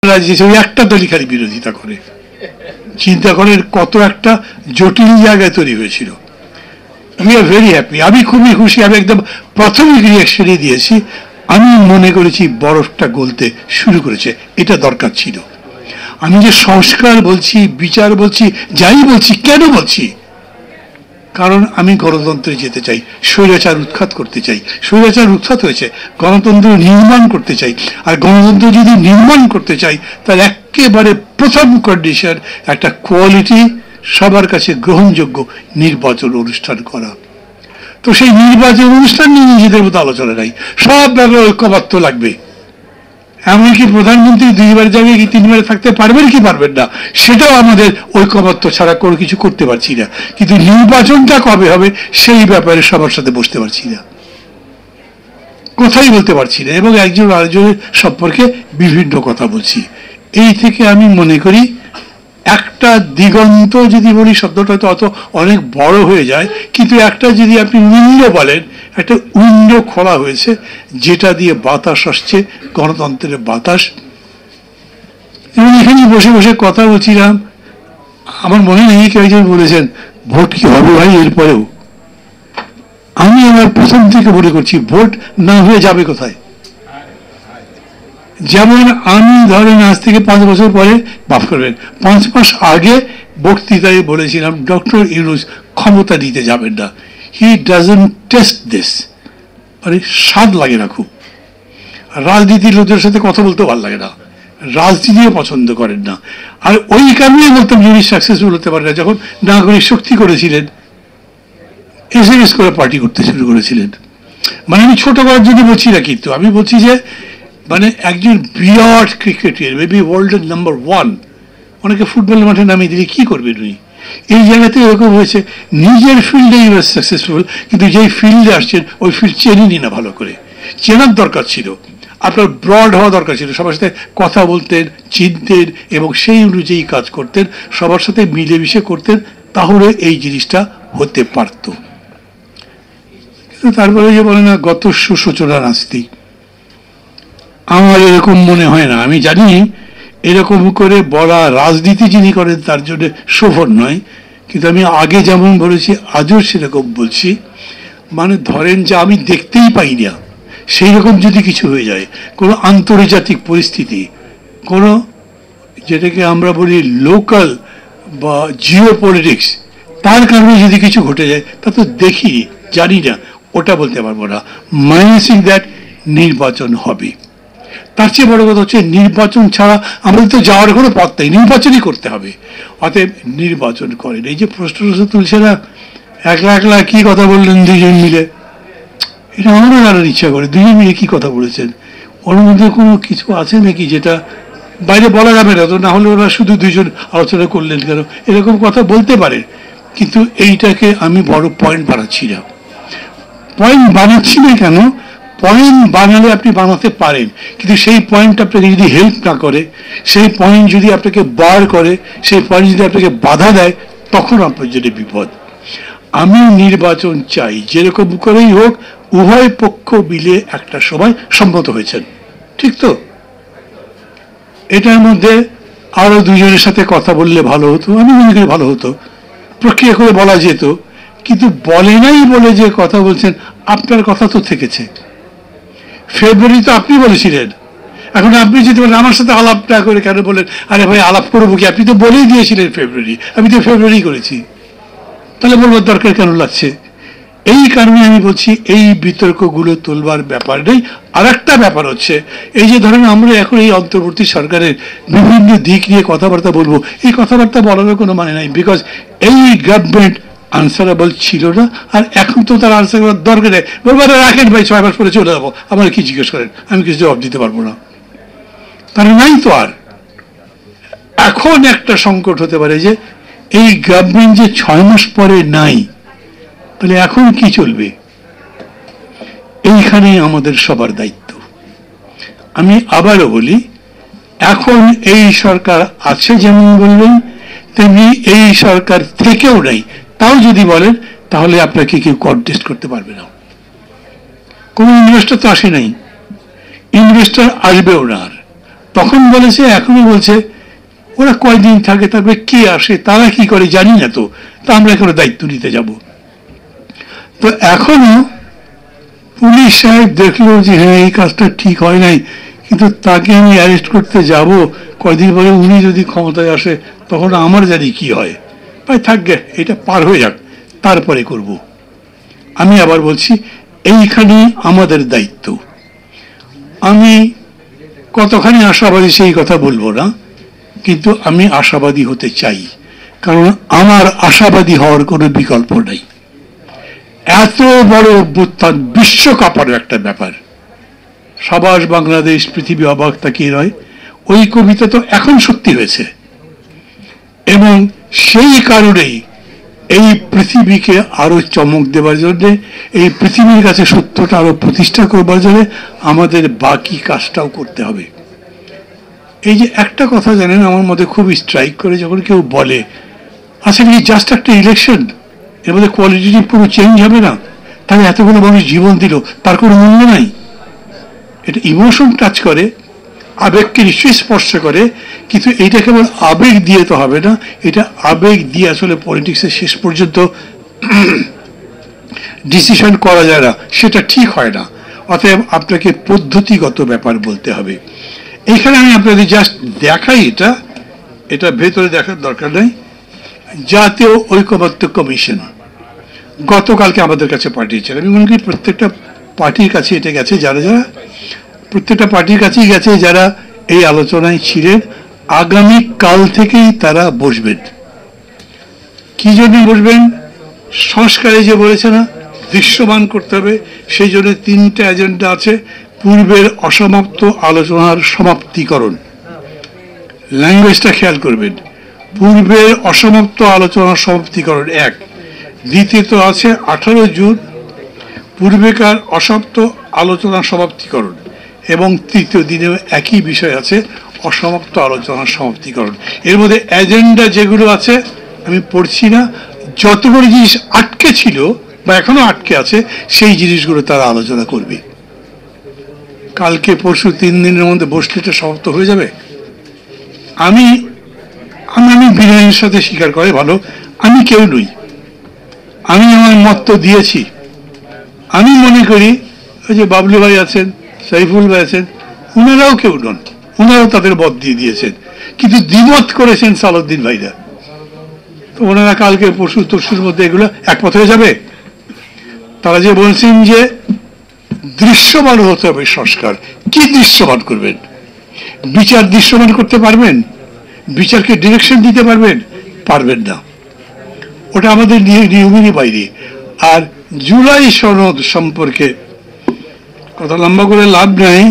ওই একটা দলই খালি বিরোধিতা করে। চিন্তা করেন কত একটা জটিল জায়গায় তৈরি হয়েছিল। উই আর ভেরি হ্যাপি, আমি খুবই খুশি। আমি একদম প্রাথমিক রিয়াকশনই দিয়েছি। আমি মনে করেছি বরফটা গলতে শুরু করেছে, এটা দরকার ছিল। আমি যে সংস্কার বলছি, বিচার বলছি, যাই বলছি, কেন বলছি? কারণ আমি গণতন্ত্রে যেতে চাই, স্বৈরাচার উৎখাত করতে চাই। স্বৈরাচার উৎখাত হয়েছে, গণতন্ত্র নির্মাণ করতে চাই। আর গণতন্ত্র যদি নির্মাণ করতে চাই, তার একেবারে প্রথম কন্ডিশন একটা কোয়ালিটি, সবার কাছে গ্রহণযোগ্য নির্বাচন অনুষ্ঠান করা। তো সেই নির্বাচন অনুষ্ঠান নিয়ে নিজেদের মতো আলোচনা নাই, সব ব্যাপারে ঐক্যবদ্ধ লাগবে। এমনকি প্রধানমন্ত্রী 2বার জায়গায় কি 3বারে থাকতে পারবেন কি পারবেন না, সেটাও আমাদের ঐক্যবদ্ধ ছাড়া কোনো কিছু করতে পারছি না। কিন্তু নির্বাচনটা কবে হবে সেই ব্যাপারে সবার সাথে বসতে পারছি না, কথাই বলতে পারছি না, এবং একজন আরেকজনের সম্পর্কে বিভিন্ন কথা বলছি। এই থেকে আমি মনে করি একটা দিগন্ত, যদি বলি শব্দটা তো অত অনেক বড় হয়ে যায়, কিন্তু একটা যদি আপনি উইন্ডো বলেন, একটা উইন্ডো খোলা হয়েছে যেটা দিয়ে বাতাস আসছে, গণতন্ত্রের বাতাস। এবং এখানে বসে বসে কথা বলছিলাম, আমার মনে নেই কেউ একজন বলেছেন ভোট কি হবে ভাই এরপরেও? আমি আমার প্রথম থেকে মনে করছি ভোট না হয়ে যাবে কোথায়। যেমন আমি ধরেন আজ থেকে 5 বছর পরে, মাফ করবেন 5 মাস আগে বক্তৃতায় বলেছিলাম ডক্টর ইউনূস ক্ষমতা নিতে যাবেন না, হি ডাজন্ট টেস্ট দিস। মানে স্বাদ লাগে না খুব, রাজনীতির লোকদের সাথে কথা বলতে ভালো লাগে না, রাজনীতিও পছন্দ করেন না। আর ওই কারণেই বলতাম যিনি সাকসেসফুল হতে পারে না। যখন নাগরিক শক্তি করেছিলেন, এসএমএস করে পার্টি করতে শুরু করেছিলেন। মানে আমি ছোট করার জন্য বলছি না, কিন্তু আমি বলছি যে মানে একজন বিরাট ক্রিকেটার, মেবি ওয়ার্ল্ডের নাম্বার 1, অনেকে ফুটবলের মাঠে নামিয়ে দিলে কি করবেন উনি? এই জায়গাতে এরকম হয়েছে, নিজের ফিল্ডে ইউ আর সাকসেসফুল, কিন্তু যেই ফিল্ডে আসছেন ওই ফিল্ড চেনেনি না ভালো করে। চেনার দরকার ছিল, আপনার ব্রড হওয়া দরকার ছিল, সবার সাথে কথা বলতেন, চিনতেন এবং সেই অনুযায়ী কাজ করতেন, সবার সাথে মিলেমিশে করতেন, তাহলে এই জিনিসটা হতে পারত। কিন্তু তারপরে যে বলে না গত সুসূচনা নাস্তি, আমার এরকম মনে হয় না। আমি জানি এরকম করে বলা রাজনীতি যিনি করেন তার জন্য শোভন নয়, কিন্তু আমি আগে যেমন বলেছি আজও সেরকম বলছি। মানে ধরেন যে আমি দেখতেই পাই না, সেই রকম যদি কিছু হয়ে যায়, কোনো আন্তর্জাতিক পরিস্থিতি, কোনো যেটাকে আমরা বলি লোকাল বা জিও পলিটিক্স, তার কারণে যদি কিছু ঘটে যায়, তা তো দেখি জানি না, ওটা বলতে পারবো না। মাইনাসিং দ্যাট নির্বাচন হবে। তার চেয়ে বড় কথা হচ্ছে নির্বাচন ছাড়া আমাদের তো যাওয়ার কোনো পথ নেই, নির্বাচনই করতে হবে। অতএব নির্বাচন করেন। এই যে প্রশ্ন তুলছে না, একলা একলা কি কথা বললেন 2জন মিলে, এটা আমারও জানার ইচ্ছা করে 2জন মিলে কি কথা বলেছেন। ওর মধ্যে কোনো কিছু আছে নাকি যেটা বাইরে বলা যাবে না? তো না হলে ওরা শুধু 2জন আলোচনা করলেন কেন, এরকম কথা বলতে পারে। কিন্তু এইটাকে আমি বড় পয়েন্ট বানাচ্ছি না। পয়েন্ট বানাচ্ছি না কেন? পয়েন্ট বানালে আপনি বানাতে পারেন, কিন্তু সেই পয়েন্ট আপনাকে যদি হেল্প না করে, সেই পয়েন্ট যদি আপনাকে বার করে, সেই পয়েন্ট যদি আপনাকে বাধা দেয়, তখন আপনার জন্য বিপদ। আমি নির্বাচন চাই, যেরকম করেই হোক উভয় পক্ষ মিলে একটা সময় সম্মত হয়েছেন, ঠিক তো? এটার মধ্যে আরো 2জনের সাথে কথা বললে ভালো হতো, আমি মনে করি ভালো হতো, প্রক্রিয়া করে বলা যেত। কিন্তু বলে নাই বলে যে কথা বলছেন, আপনার কথা তো থেকেছে। ফেব্রুয়ারি তো আপনি বলেছিলেন, এখন আপনি যদি বলেন আমার সাথে আলাপটা করে কেন বলেন, আরে ভাই আলাপ করবো কি, আপনি তো বলেই দিয়েছিলেন ফেব্রুয়ারি, আমি তো ফেব্রুয়ারি করেছি, তাহলে বলবার দরকার কেন লাগছে? এই কারণে আমি বলছি এই বিতর্কগুলো তুলবার ব্যাপার নেই। আর একটা ব্যাপার হচ্ছে, এই যে ধরেন আমরা এখন এই অন্তর্বর্তী সরকারের বিভিন্ন দিক নিয়ে কথাবার্তা বলবো, এই কথাবার্তা বলারও কোনো মানে নাই, বিকজ এই গভর্নমেন্ট আনসারেবল ছিল না, আর এখন তো তার আনসার করার দরকার নেই। বলবার রাখেন ভাই 6 মাস পরে চলে যাবো, আমার কি জিজ্ঞেস করেন, আমি কিছু জবাব দিতে পারবো না, তার নাই তো। আর এখন একটা সংকট হতে পারে যে এই গভর্নমেন্ট যে 6 মাস পরে নাই, তাহলে এখন কি চলবে? এইখানে আমাদের সবার দায়িত্ব। আমি আবারও বলি, এখন এই সরকার আছে যেমন বললেন, তেমনি এই সরকার থেকেও নাই, তাও যদি বলেন তাহলে আপনাকে কেউ কন্টেস্ট করতে পারবে না। কোনো ইনভেস্টর তো আসে নাই, ইনভেস্টর আসবেও না। আর তখন বলেছে, এখনো বলছে ওরা কয়দিন থাকে, তারপরে কে আসে, তারা কি করে জানি না, তো তা আমরা এখনো দায়িত্ব নিতে যাব। তো এখনো পুলিশ সাহেব দেখলো যে হ্যাঁ এই কাজটা ঠিক হয় নাই, কিন্তু তাকে আমি অ্যারেস্ট করতে যাব, কয়দিন পরে উনি যদি ক্ষমতায় আসে তখন আমার জানি কি হয়, ভাই থাকবে, এটা পার হয়ে যাক, তারপরে করব। আমি আবার বলছি, এইখানে আমাদের দায়িত্ব। আমি কতখানি আশাবাদী সেই কথা বলবো না, কিন্তু আমি আশাবাদী হতে চাই, কারণ আমার আশাবাদী হওয়ার কোনো বিকল্প নেই। এত বড় অভ্যুত্থান, বিশ্বকাপের একটা ব্যাপার, সাবাস বাংলাদেশ, পৃথিবী অবাক তাকিয়ে রয়, ওই কবিতা তো এখন সত্যি হয়েছে। এবং সেই কারণেই এই পৃথিবীকে আরো চমক দেবার জন্য, এই পৃথিবীর কাছে সত্যটা আরো প্রতিষ্ঠা করবার জন্য আমাদের বাকি কাজটাও করতে হবে। এই যে একটা কথা জানেন আমার মধ্যে খুব স্ট্রাইক করে, যখন কেউ বলে আচ্ছা কি জাস্ট একটা ইলেকশন, এর মধ্যে কোয়ালিটি পুরো চেঞ্জ হবে না, তাহলে এতগুলো মানুষ জীবন দিল, তার কোনো মূল্য নাই? এটা ইমোশন টাচ করে, আবেগকে নিশ্চয়ই স্পর্শ করে, কিন্তু এইটা কেবল আবেগ দিয়ে তো হবে না, এটা আবেগ দিয়ে আসলে পলিটিক্সের শেষ পর্যন্ত ডিসিশন করা যায় না, সেটা ঠিক হয় না। অতএব আপনাকে পদ্ধতিগত ব্যাপার বলতে হবে। এইখানে আমি আপনাদের জাস্ট দেখাই, এটা ভেতরে দেখার দরকার নেই। জাতীয় ঐকমত্য কমিশন গতকালকে আমাদের কাছে পাঠিয়েছেন। আমি মনে করি প্রত্যেকটা পার্টির কাছে এটা গেছে, প্রত্যেকটা পার্টির কাছেই গেছে যারা এই আলোচনায় ছিলেন। আগামী কাল থেকেই তারা বসবেন। কি জন্য বসবেন? সংস্কারে যে বলেছে না দৃশ্যমান করতে হবে, সেই জন্য 3টে এজেন্ডা আছে। পূর্বের অসমাপ্ত আলোচনার সমাপ্তিকরণ, ল্যাঙ্গুয়েজটা খেয়াল করবেন, পূর্বের অসমাপ্ত আলোচনার সমাপ্তিকরণ 1। দ্বিতীয়ত আছে 18 জুন পূর্বেকার অসমাপ্ত আলোচনার সমাপ্তিকরণ, এবং তৃতীয় দিনে একই বিষয় আছে, অসমাপ্ত আলোচনার সমাপ্তিকরণ। এর মধ্যে এজেন্ডা যেগুলো আছে আমি পড়ছি না, যতগুলো জিনিস আটকে ছিল বা এখনো আটকে আছে সেই জিনিসগুলো তারা আলোচনা করবে। কালকে পরশু 3 দিনের মধ্যে বসলে এটা সমাপ্ত হয়ে যাবে। আমি বিনয়ের সাথে স্বীকার করে ভালো, আমি কেউ নই, আমি আমার মত তো দিয়েছি। আমি মনে করি ওই যে বাবলু ভাই আছেন, সাইফুল ভাই আছেন, ওনারাও কেউ নন, ওনারাও তাদের মত দিয়ে দিয়েছেন, কিন্তু দ্বিমত করেছেন সালাউদ্দিন ভাইরা। তো ওনারা কালকে পরশু তরশুর মধ্যে এগুলো একমত হয়ে যাবে। তারা যে বলছেন যে দৃশ্যমান হতে হবে সংস্কার, কি দৃশ্যমান করবেন? বিচার দৃশ্যমান করতে পারবেন? বিচারকে ডিরেকশন দিতে পারবেন? পারবেন না, ওটা আমাদের নিয়মেরই বাইরে। আর জুলাই সনদ সম্পর্কে কথা লম্বা করে লাভ নাই,